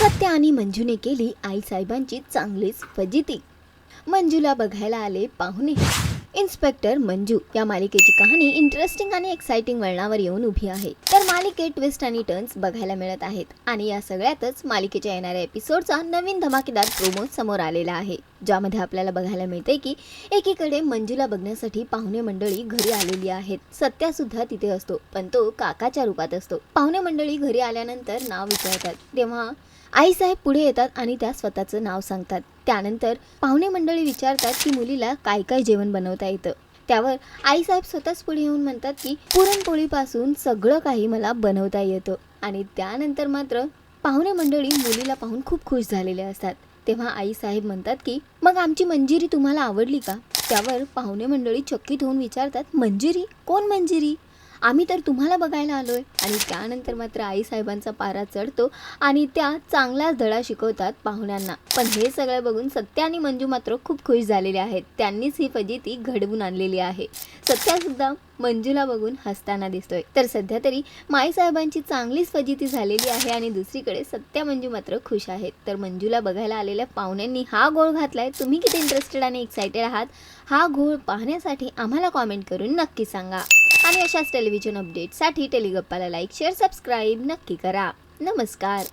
सत्या आणि मंजूने केली आईसाहेबांची चांगलीच फजिती. मंजूला बघायला आले पाहुणे. इन्स्पेक्टर मंजू या मालिकेची कहाणी इंटरेस्टिंग आणि एक्साइटिंग वळणावर येऊन उभी आहे. तर मालिकेत ट्विस्ट आणि टर्न्स बघायला मिळत आहेत आणि या सगळ्यातच मालिकेच्या येणाऱ्या एपिसोडचा नवीन धमाकेदार प्रोमो समोर आलेला आहे, ज्यामध्ये आपल्याला बघायला मिळते की एकीकडे मंजूला बघण्यासाठी पाहुणे मंडळी घरी आलेली आहेत. सत्या सुद्धा तिथे असतो, पण तो काकाच्या रूपात असतो. पाहुणे मंडळी घरी आल्यानंतर नाव विचारतात, तेव्हा आईसाहेब पुढे येतात आणि त्या स्वतःचं नाव सांगतात. त्यानंतर पाहुणे मंडळी विचारतात की मुलीला काय काय जेवण बनवता येतं. त्यावर आईसाहेब स्वतःच पुढे येऊन म्हणतात की पुरणपोळीपासून सगळं काही मला बनवता येतं. आणि त्यानंतर मात्र पाहुणे मंडळी मुलीला पाहून खूप खुश झालेले असतात. तेव्हा आईसाहेब म्हणतात की मग आमची मंजिरी तुम्हाला आवडली का? त्यावर पाहुणे मंडळी चकित होऊन विचारतात, मंजिरी? कोण मंजिरी? आम्ही तर तुम्हाला बघायला आलोय. आणि त्यानंतर मात्र आईसाहेबांचा पारा चढतो आणि त्या चांगलाच धडा शिकवतात पाहुण्यांना. पण हे सगळं बघून सत्या आणि मंजू मात्र खूप खुश झालेले आहेत. त्यांनीच ही फजिती घडवून आणलेली आहे. सत्या सुद्धा मंजूला बघून हसताना दिसतोय. तर सध्या तरी माईसाहेबांची चांगलीच फजिती झालेली आहे आणि दुसरीकडे सत्या मंजू मात्र खुश आहेत. तर मंजूला बघायला आलेल्या पाहुण्यांनी हा गोळ घातलाय. तुम्ही किती इंटरेस्टेड आणि एक्सायटेड आहात हा घोळ पाहण्यासाठी आम्हाला कॉमेंट करून नक्की सांगा. आणि अशाच टेलिव्हिजन अपडेटसाठी टेलिगप्पाला लाईक, शेअर, सबस्क्राईब नक्की करा. नमस्कार.